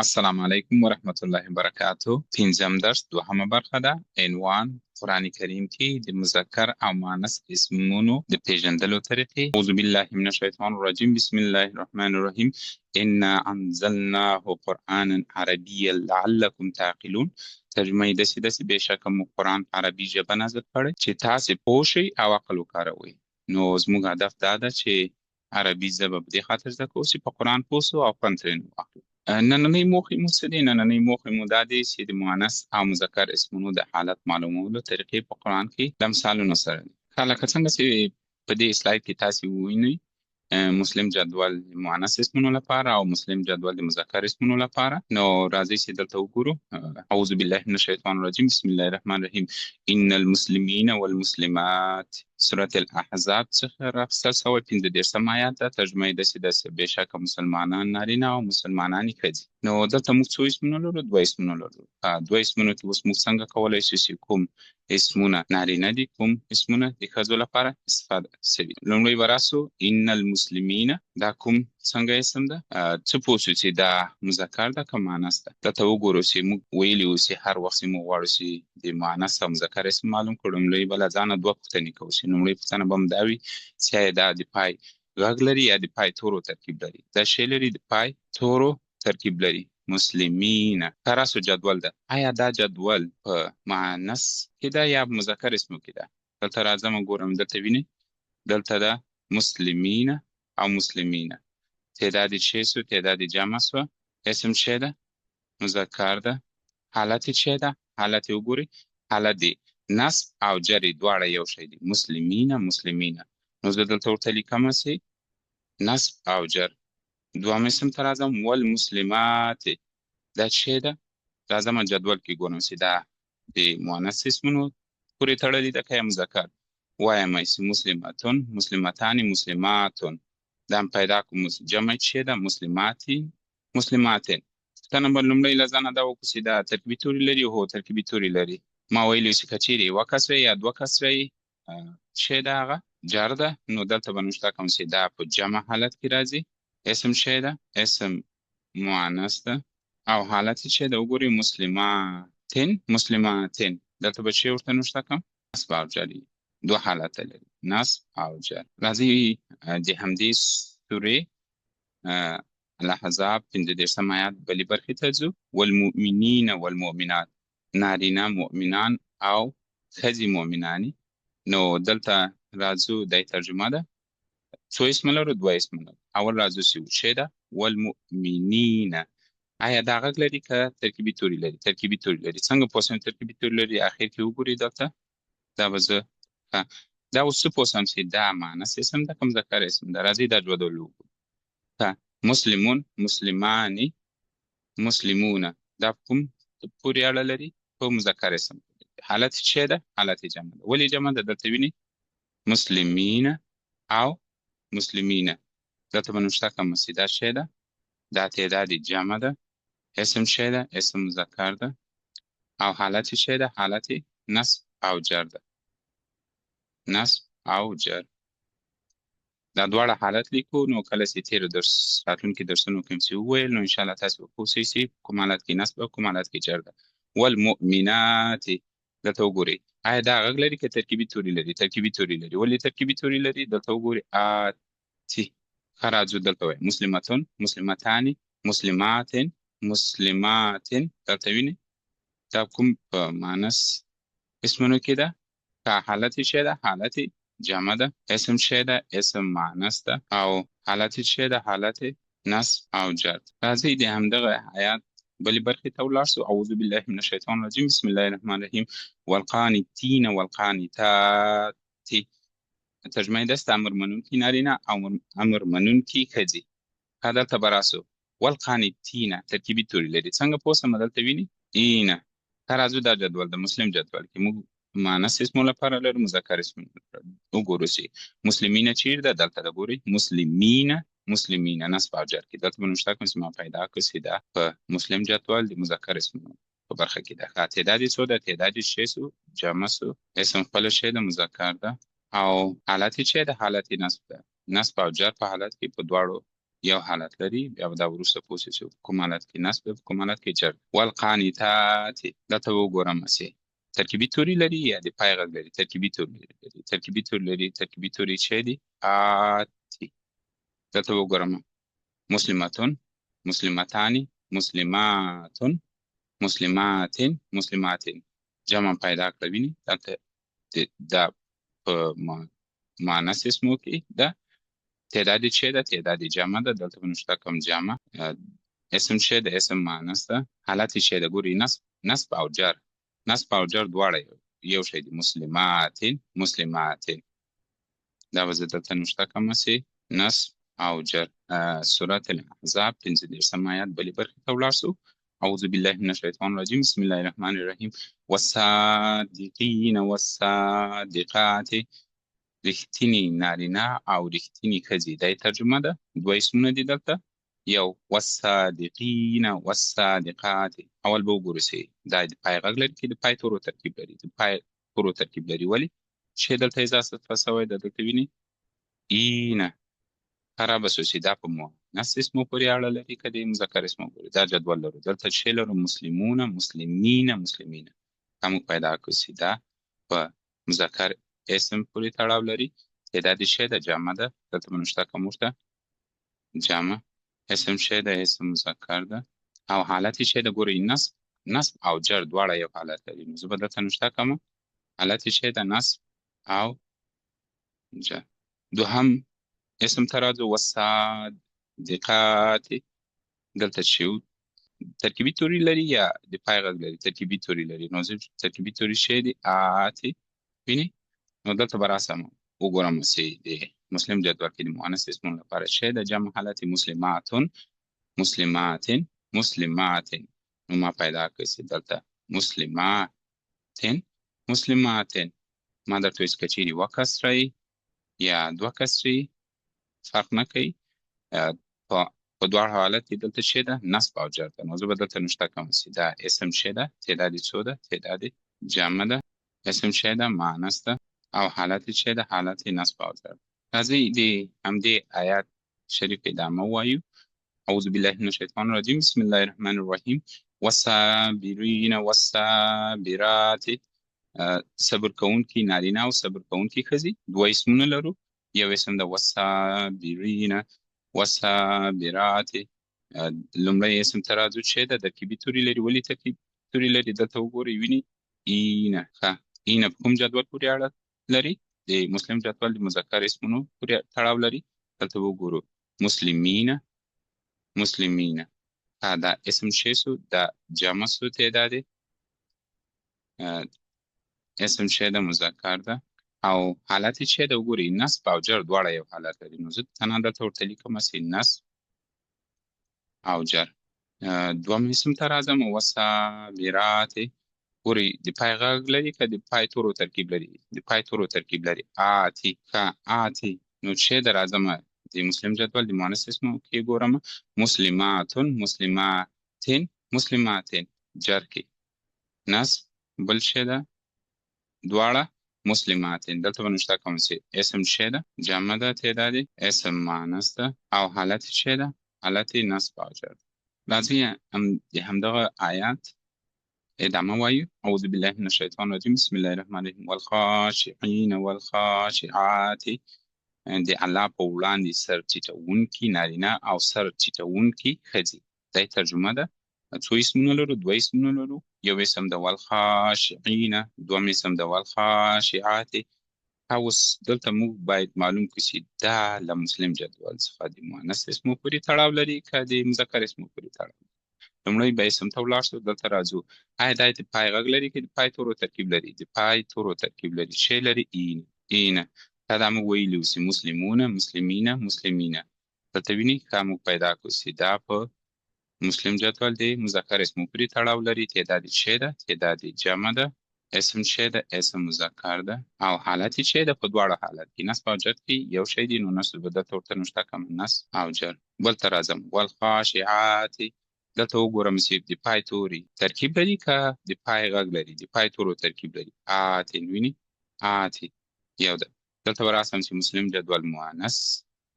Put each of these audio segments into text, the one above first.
السلام علیکم ورحمت الله وبرکاتو. پنځم درس دوهمه برخه ده. عنوان قرآن کریم کې د مذکر او مؤنث اسمونو د پیژندلو طریقې. اعوذ بالله من الشیطان الرجیم. بسم الله الرحمن الرحیم. انا انزلناه قرآنا عربیا لعلکم تعقلون. ترجمه یې داسې بېشکه موږ قرآن په عربي ژبه نازل کړی چې تاسې پوه شئ او عقل وکاروئ. نو زموږ هدف دا ده چې عربي ژبه په دې خاطر زده کوو چې په قرآن پوه سو او خوند ترېنه واخلو. نننۍ موخې مو څه دي؟ نننۍ موخې مو دا دی چې د مؤنث او مذکر اسمونو د حالت معلومولو طریقې په قرآن کې د مثالونو سره دي. لکه څنګه چې په دې سلاید کې تاسې ووینئ، مسلم جدول د مؤنث اسمونو لپاره او مسلم جدول د مذکر اسمونو لپاره. نو راځئ چې دلته وګورو. اعوذ بالله من الشیطان الرجیم. بسم الله الرحمن الرحیم. ان المسلمین والمسلمات. سورة الاحزاب څخه راخیستل سوی 15 آیات ده. ترجمه یې داسې بېشکه مسلمانان نارینه او مسلمانانې ښځې. نو دلته موږ څو اسمونه لرو؟ دوه اسمونه لرو. دوه اسمونو کې اوس موږ څنګه کولی شو چې کوم اسمونه نارینه دي، کوم اسمونه د ښځو لپاره استفاده سوي. لومړی به راسو ان المسلمین. دا کوم څنګه اسم ده؟ څه پوه شو چې دا مذکر ده که مؤنث ده؟ دلته وګورو چې موږ ویلي وو چې هر وخت چې موږ غواړو چې د مؤنث او مذکر اسم معلوم کړو، لومړی به له ځانه دوه پوښتنې کوو. چې لومړۍ پوښتنه به هم دا وي چې آیا دا د پای غږ لري یا د پای تورو ترکیب لري؟ دا شی لري د پای تورو ترکیب لري. مسلمین. تراسو جدول ده. آیا دا جدول په مؤنث کې ده یا مذکر اسمو کې ده؟ دلته راځم ګورم. دلته وینئ، دلته ده مسلمین او مسلمین. تعداد چی سو؟ تعداد جمع سو. اسم چی ده؟ مذکر ده. حالت چی ده؟ حالت وګورئ، حالت دی نصب او جر دواړه یو شی دي. مسلمین مسلمین. نو زه دلته ورته لیکم چې نصب او جر. دوهم اسم ته راځم والمسلمات. دا چی ده؟ راځم جدول کې ګورم چې دا د مؤنث اسمونو پورې تړلي ده که یا مذکر. وایم چې مسلمتون، مسلمتان، مسلماتون. دا هم پیدا کوم. جمع چی ده؟ مسلماتی، مسلماتین. پوښتنه به لومړی له ځانه دا وکړو چې دا ترکیبي توري لري؟ هو ترکیبي توري لري. ما ویلي چې که چیرې یوه کسره یا دوه کسره چی ده؟ هغه جر ده. نو دلته به نوشته کوم چې دا په جمع حالت کې راځي. اسم چی ده؟ اسم مؤنث ده. او حالت چی ده؟ وګورئ مسلماتین، مسلماتین. دلته به چی ورته نوشته کوم؟ نصب او جر. دو حالت لري، نصب او جر. راځئ د همدې سورې الاحزاب 15 آیات بلې برخې ته ځو. والمؤمنین والمؤمنات. نارینه مؤمنان او ښځې مؤمنانې. نو دلته راځو، دا ترجمه ده. څو اسم لرو؟ دوه اسم لرو. اول راځو چې چی ده؟ والمؤمنین. آیا دا غږ لري که ترکیبي توري لري؟ ترکیبي توري لري. څنګه پوه سم ترکیبي توري لري؟ اخر کې وګورئ دلته. دا به زه دا اوس څه پوه سم چې دا مؤنث اسم ده که مذکر اسم ده؟ راځئ دا جدول وګورو. مسلمون، مسلمانی، مسلمون. دا کوم پورې اړه لري؟ په مذکر اسم. حالت چی ده؟ حالت جمع ده. ولې جمع ده؟ دلته وینئ مسلمین او مسلمین. دلته به نوشته کوم چې دا چی ده؟ دا تعداد جمع ده. اسم چی ده؟ اسم مذکر ده. او حالت چی ده؟ حالت نصب او جر ده. نصب او جر. دا دواړه حالت لیکو. نو کله چې تېرو راتلونکي درسونو کې چې وویل، نو انشاءالله تاسو به پوه شئ چې کوم حالت کې نصب او کوم حالت کې جر ده. والمؤمنات. دلته وګورئ، آیا دا غږ لري که ترکیبي توري لري؟ ترکیبي توري لري. ولې ترکیبي توري لري؟ دلته وګورئ آتی. ښه راځو دلته وایي مسلمتون، مسلمتانې، مسلماتین، مسلماتین. دلته وینئ دا کوم په مؤنث اسمونو کې ده؟ که حالت چی ده؟ حالت جمع ده. اسم چی ده؟ اسم مؤنث ده. او حالت چی ده؟ حالت نصب او جر. راځئ د همدغه آیات بلې برخې ته ولاړ سو. اعوذ بالله من الشیطان الرجیم. بسم الله الرحمن الرحیم. والقانتین والقانتات. ترجمه یې داسې، امر منونکي نارینه او امر منونکي ښځې. دلته به راسو والقانتین. ترکیبي توري لري. څنګه پوه سم؟ دلته وینئ اینه. راځو دا جدول د مسلم جدول کې موږ مؤنث اسمو لپاره لرو، مذکر اسمو لپاره. وګورو چې مسلمین چیرې ده؟ دلته ده. ګورئ مسلمین، مسلمین. نصب او جر کې دلته به نوشته کوم چې ما پیدا کړو چې دا په مسلم جدول د مذکر اسمو په برخه کې ده. تعداد څو ده؟ تعداد چی سو؟ جمع سو. اسم خپله چی ده؟ مذکر ده. او حالت چی ده؟ حالت نصب ده. نصب او جر په حالت کې په دواړو یو حالت لري، بیا به دا وروسته پوه شو چې کوم حالت کې نصب په کوم حالت کې جر. والقانتات دلته وګورم چې ترکیبي توري لري یا د پای غږ لري. ترکیبي توري لري، ترکیبي توري لري. ترکیبي توري چې دي آتی. دلته وګورم مسلمتون، مسلمتانی، مسلماتون، مسلماتین، مسلماتین. جمع پیدا کړه. ویني دلته دا په مؤنث اسمو کې ده. تعداد چې ده تعداد جمع ده. دلته په نشته کوم جمع. اسم چې ده اسم مؤنث ده. حالت چې ده ګوري نصب او جر. نصب او جر دواړه یو شی دي. مسلماتین، مسلماتین. دا به زه دلته نشته کوم سي نصب او جر. سورة الاحزاب 15 آیات بلې برخې ته ولاړ سو. اعوذ بالله من الشیطان الرجیم. بسم الله الرحمن الرحیم. والصادقین والصادقات. رښتینی نارینه او رښتینی ښځې. دا یې ترجمه ده. دوه اسمونه دي دلته. یو والصادقین والصادقات. اول به وګورو چې دا د پای غږ لري که د پای تورو ترکیب لري. د پای تورو ترکیب لري. ولې چې دلته اضافه شوی ده. دلته ویني اینه خرابه شو چې دا په مؤنث اسمو پورې اړه لري که د مذکر اسمو پورې. دا جدول لرو. دلته چې لرو مسلمون، مسلمین، مسلمین. که موږ پیدا کړو چې دا په مذکر اسم پورې تړاو لري. تعداد چې ده جمع ده. دلته به نشته که موږ ته جمع. اسم چې ده اسم مذکر ده. او حالت چې ده ګورئ نصب او جر دواړه یو حالت لري. نو زه به دلته نشته کړم حالت چې ده نصب او جر. دوهم اسم تراځو والصادقات. دلته چې ترکیبي توري لري یا د پای غږ لري. ترکیبي توري لري. نو زه ترکیبي توري چې دي آتی. ویني نو دلته به راسم وګورم چې د مسلم جدول کې د مؤنث اسمونو لپاره چې د جمع حالت مسلماتون، مسلماتین، مسلماتین. نو ما پیدا کړی چې دلته مسلماتین، مسلماتین. ما درته ویل که چیرې یوه کسره یا دوه کسرې فرق نه کوي. په دواړو حالت کې دلته چې ده نصب او جر ده. نو زه به دلته نشته کوم چې دا اسم چې ده تعداد څو ده؟ تعداد جمع ده. اسم چې ده مؤنث ده او حالت چې ده حالت نصب او جر. راځئ د همدې آیات شریف ادامه ووایو. اعوذ بالله من الشیطان الرجیم. بسم الله الرحمن الرحیم. والصابرین والصابرات. صبر کوونکي نارینه او صبر کوونکي ښځې. دوه اسمونه لرو. یو اسم د والصابرین والصابرات. لومړی اسم ته راځو چې د ترکیبي توري لري. ولې ترکیبي توري لري؟ دلته وګورئ ویني اینه. ښه اینه په کوم جدول پورې اړه لري؟ د مسلم جدول د مذکر اسمونو پورې تړاو لري. دلته وګورو مسلمینه، مسلمینه. دا اسم چې سو دا جمع سو تعداد اسم چې د مذکر ده او حالت چې د وګورئ نصب او جر دواړه یو حالت لري. نو زه تنها دلته ورته لیکم چې نصب او جر. دوم اسم ته راځم والصابرات. ګورئ د پای غږ لري که د پای تورو ترکیب لري؟ د پای تورو ترکیب لري. آتی. ښه آتی. نو چې د راځم د مسلم جدول د مؤنث اسمو کې ګورم مسلماتون، مسلماتین، مسلماتین. جر کې نصب بل چې ده دواړه مسلماتین. دلته به نشته کوم چې اسم چې ده جمع ده تعداد اسم مؤنث ده او حالت چې ده حالت نصب او جر. راځئ د همدغه آیات ادامه وایو. اعوذ بالله من الشیطان الرجیم. بسم الله الرحمن الرحیم. والخاشعین والخاشعات. د الله په وړاندې سر ټیټوونکي نارینه او سر ټیټوونکي ښځې. دا یې ترجمه ده. څو اسمونه لرو؟ دوه اسمونه لرو. یو اسم د والخاشعین، دوم اسم د والخاشعات. اوس دلته موږ باید معلوم کړو چې دا له مسلم جدول څخه د مؤنث اسمو پورې تړاو لري که د مذکر اسمو پورې تړاو لري. لومړی به اسم ته ولاړ شو. دلته راځو آیا دا د پای غږ لري که د پای تورو ترکیب لري؟ د پای تورو ترکیب لري. چې لري اینه، اینه. دا موږ ویلي وو چې مسلمونه، مسلمینه، مسلمینه. دلته وینئ ښه موږ پیدا کړو چې دا په مسلم جدول د مذکر اسمو پورې تړاو لري. تعداد چې ده تعداد جمع ده. اسم چې ده اسم مذکر ده او حالت چې ده په دواړه حالت کې نصب او جر کې یو شی دی. نو نصب به دلته ورته نشته کوم نصب او جر. بل ته راځم والخاشعات. دلته وګورم چې د پای توري ترکیب لري که د پای غږ لري؟ د پای تورو ترکیب لري. آتی. ویني آتی یو ده. دلته به راسم چې مسلم جدول مؤنث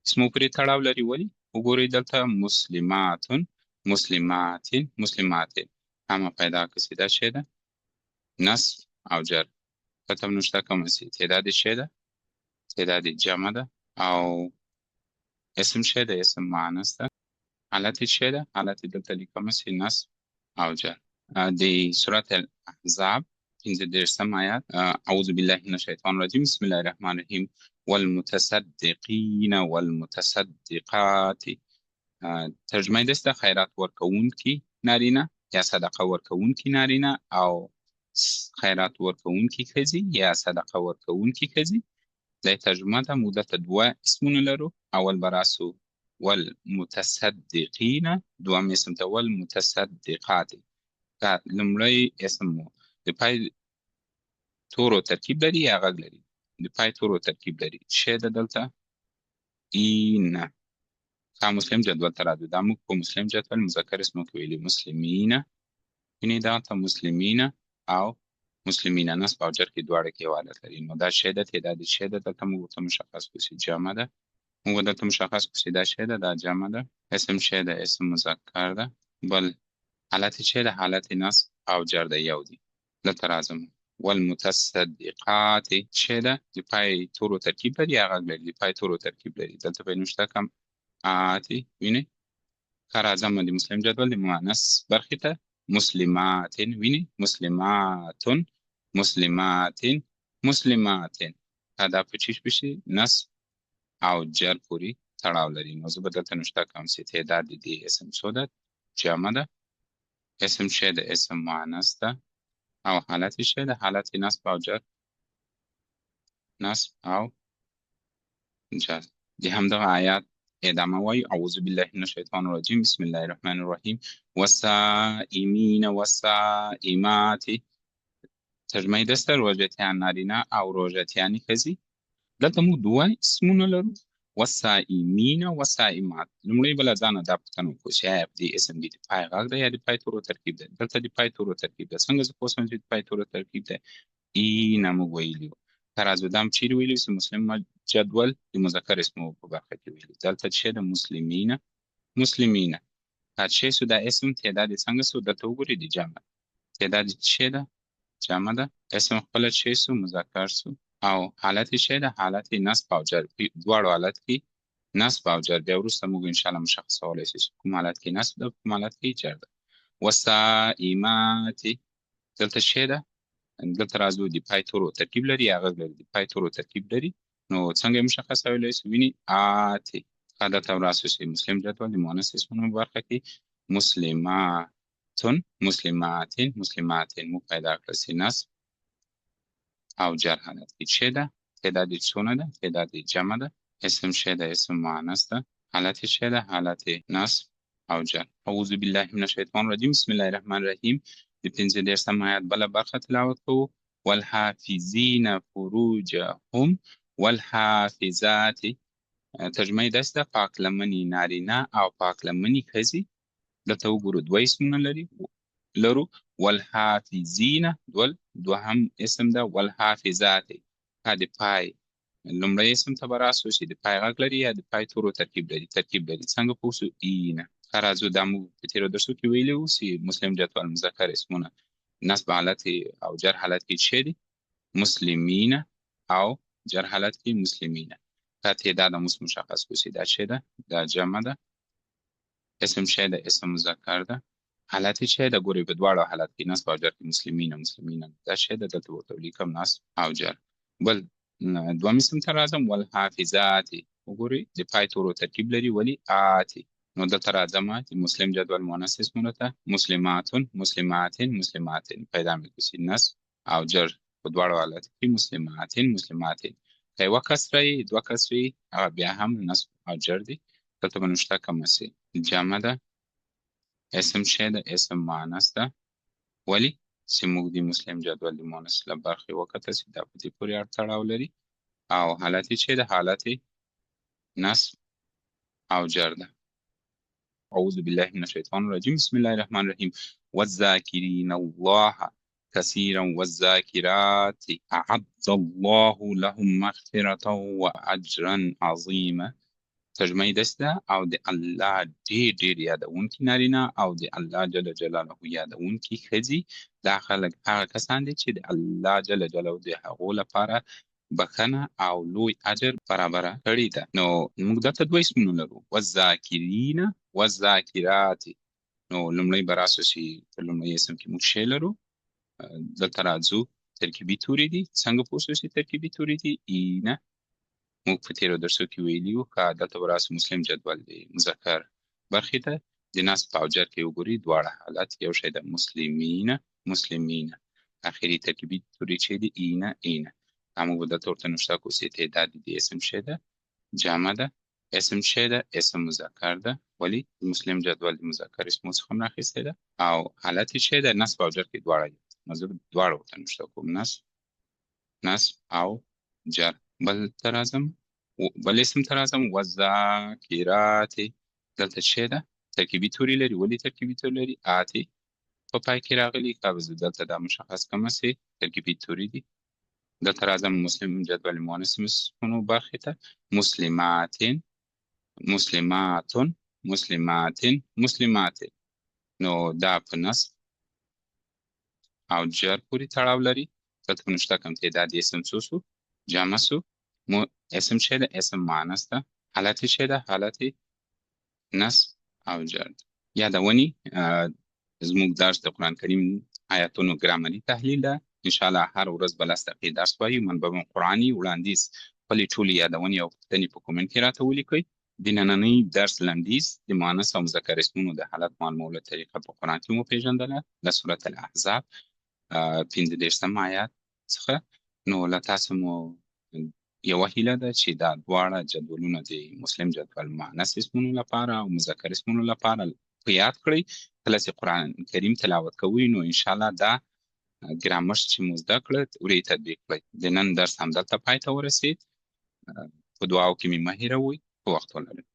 اسمو پورې تړاو لري. ولې؟ وګورئ دلته مسلماتون مسلماتین مسلماتین همه پیدا کسی دا چه ده؟ نصب او جر. کتب نشته کم سی تعداد چه ده؟ تعداد جمع ده. او اسم چه ده؟ اسم معنیس ده. حالت چه ده؟ حالت دلته لیکم سی نصب او جر. دی سورة الاحزاب پنځه دېرشم آیات اعوذ بالله من الشیطان الرجیم بسم الله الرحمن الرحیم والمتصدقین والمتصدقات. ترجمه دسته خیرات ورکوونکي نارینه یا صدقه ورکوونکي نارینه او خیرات ورکوونکي ښځې یا صدقه ورکوونکي ښځې. دا ترجمه ده. موږ دلته دوه اسمونه لرو. اول براسو والمتصدقین، دوم اسم ته والمتصدقات. لومړی اسم مو د پای تورو ترکیب لري یا غږ لري؟ د پای تورو ترکیب لري. څه ده دلته؟ این. مسلم جدول ته راځو. دا موږ په مسلم جدول مذکر اسمو کې ویلي مسلمین. یعنې دلته مسلمین او مسلمین نصب او جر کې دواړه کې حالت لري. نو دا څه ده؟ تعداد څه ده؟ دلته موږ ورته مشخص کړو چې جمع ده. موږ دلته مشخص کړو چې دا څه ده؟ دا جمع ده. اسم څه ده؟ اسم مذکر ده. بل حالت څه ده؟ حالت نصب او جر ده یو دي. دلته راځم. والمتصدقات څه ده؟ د پای تورو ترکیب لري یا غږ لري؟ د پای تورو ترکیب لري. دلته په نشته کم آتی ویني که راځم د مسلم جدول د مؤنث برخې ته مسلماتین ویني مسلماتون مسلماتین مسلماتین. دا په چیش بشي؟ نصب او جر پوری تړاو لري. نو زه به دلته نشته کوم چې تعداد د دې اسم څو ده؟ جمع ده. اسم څه ده؟ اسم مؤنث ده. او حالت څه ده؟ حالت نصب او جر. نصب او جر. د همدغه آیات ادامه وای اعوذ بالله من الشیطان الرجیم بسم الله الرحمن الرحیم والصائمین والصائمات. ترجمه دسته روژه‌تیان نارینه او روژه‌تیانې ښځې. دلته موږ دوه اسمونه لرو والصائمین والصائمات. لومړی به له ځانه دا پوښتنه وکړو چې آیا دې اسم دې د پای غږ ده یا د پای تورو ترکیب ده؟ دلته د پای تورو ترکیب ده. څنګه زه پوه شوم چې د پای تورو ترکیب ده؟ اینه موږ ویلي وو. ترازو دام چیرې ویلي وو چې مسلم جدول د مذکر اسمو په برخه کې ویلي. دلته څه ده؟ مسلمین مسلمین. که څه سو دا اسم تعداد څنګه سو؟ دلته وګورئ د جمع تعداد څه ده؟ جمع ده. اسم خپله څه سو؟ مذکر سو. او حالت څه ده؟ حالت نصب او جر. دواړو حالت کې نصب او جر. بیا وروسته موږ انشاءالله مشخصولی شو چې کوم حالت کې نصب ده کوم حالت کې جر ده. والصائمات دلته څه ده؟ دلته راځو د پای تورو ترکیب لري یا غږ لري؟ د پای تورو ترکیب لري. نو څنګه مشخصولی شو؟ ویني آتی. دلته راسو چې مسلم جدول د مؤنث اسمونو برخه کې مسلماتون مسلماتین مسلماتین مو پیدا کړل چې نصب او جر حالت کې څه ده؟ تعداد څونه ده؟ تعداد جمع ده. اسم څه ده؟ اسم مؤنث ده. حالت څه ده؟ حالت نصب او جر. اعوذ بالله من الشیطان الرجیم بسم الله الرحمن الرحیم. د پنځه دېرشم آیات بله برخه تلاوت کوو. والحافظین فروجهم والحافظات. ترجمه یې داسې ده پاک لمنې نارینه او پاک لمنې ښځې. دلته وګورو دوه اسمونه لرو والحافظین دوهم اسم ده والحافظات. د پای لومړی اسم ته به راسو چې د پای غږ لري یا د پای تورو ترکیب لري؟ ترکیب لري. څنګه پوه سو؟ اینه. ښه راځو دا موږ په تېرو درسو کې ویلي وو چې مسلم جدول مذکر اسمونه نصب حالت او جر حالت کې څه دي؟ مسلمین او جر حالت کې مسلمین. که تعداد هم اوس مشخص کړو چې دا څه ده؟ دا جمع ده. اسم څه ده؟ اسم مذکر ده. حالت څه ده؟ ګورئ په دواړو حالت کې نصب او جر کې مسلمین مسلمین. دا څه ده؟ دلته ورته ولیکم نصب او جر. بل دوم اسم ته راځم والحافظات. وګورئ د پای تورو ترکیب لري ولې آتی. نو دلته راځم چې مسلم جدول مؤنث اسمونو ته مسلماتون مسلماتین مسلماتین پیدا مې کړو چې نصب او جر په دواړو حالت کې مسلماتین مسلماتین. که یوه کسره یي دوه کسره یي هغه بیا هم نصب او جر دی. دلته به نشته کمه سي جمع ده. اسم څه ده؟ اسم مؤنث ده. ولې چې موږ د مسلم جدول د مؤنث له برخې وکتل چې دا په دې پورې اړه تړاو لري. او حالت څه ده؟ حالت نصب او جر ده. اعوذ بالله من الشیطان الرجیم بسم الله الرحمن الرحیم والذاکرین الله كثيرا والذاكرات أعد الله لهم مغفرة وأجرا عظيما. ترجمه یې داسې ده او د الله ډېر ډېر یادونکي نارینه او د الله جل جلاله یادونکي ښځې دا خلک هغه کسان دي چې د الله جل جلاله د هغو لپاره بخښنه او لوی اجر برابره کړې ده. نو موږ دلته دوه اسمونه لرو، والذاکرین والذاکرات. نو لومړی به راسو چې په لومړی اسم کې موږ شی لرو، دلته راځو ترکیبي توري دي. څنګه پوه شو چې ترکیبي توري دي؟ اینه موږ په تېرو درسو کې ویلي وو. که دلته به راسو مسلم جدول د مذکر برخې ته د نصب او جر کې وګوري دواړه حالت یو شی ده، مسلمین مسلمین. اخري ترکیبي توري چې دي اینه اینه. موږ به دلته ورته نشته کو چې تعداد د اسم شی ده، جمع ده، اسم شی ده، اسم مذکر ده. ولی مسلم جدول د مذکر اسمو څخه هم راخیستی ده او حالت یې شی ده نصب او جر کې دواړه دي. نو زه دواړه ورته نشته کوم، نصب او جر. بل ته راځم، بل اسم ته راځم، والذاکرات. دلته شی ده ترکیبي توري لري. ولې ترکیبي توري لري؟ آتي په پای کې راغلي. که دلته دا مشخص کمه سي ترکیبي توري دي. دلته راځم مسلم جدول مؤنث اسمونو برخې ته، مسلماتن مسلماتن مسلماتن مسلماتن. نو دا په نصب او جر پورې تړاو لري. دلته په نشته کم تعداد اسم څو سو؟ جمع سو. اسم شی ده، اسم مؤنث ده، حالت شی ده، حالت نصب او جر. یادونی زموږ درس د قرآن کریم آیاتونو ګرامري تحلیل ده. انشاءالله هر ورځ به 10 دقیقې درس وایو. منبع قرآني وړاندیز خپلې ټولې یادونې او پوښتنې په کومنټ کې راته ولیکئ. د نننۍ درس لنډیز د مؤنث او مذکر اسمونو د حالت معلومولو طریقه په قرآن کې مو پیژندله له سورة الاحزاب 15 آیات څخه. نو له تاسو مو یوه هیله ده چې دا دواړه جدولونه د مسلم جدول مؤنث اسمونو لپاره او مذکر اسمونو لپاره په یاد کړئ. کله چې قرآن کریم تلاوت کوئ نو انشاءالله دا ګرامر چې مو زده کړه ورې تطبیق کړئ. د نن درس همدلته پای ته ورسید. په دعاو کې مې مه هېروئ. په وخت ولرئ.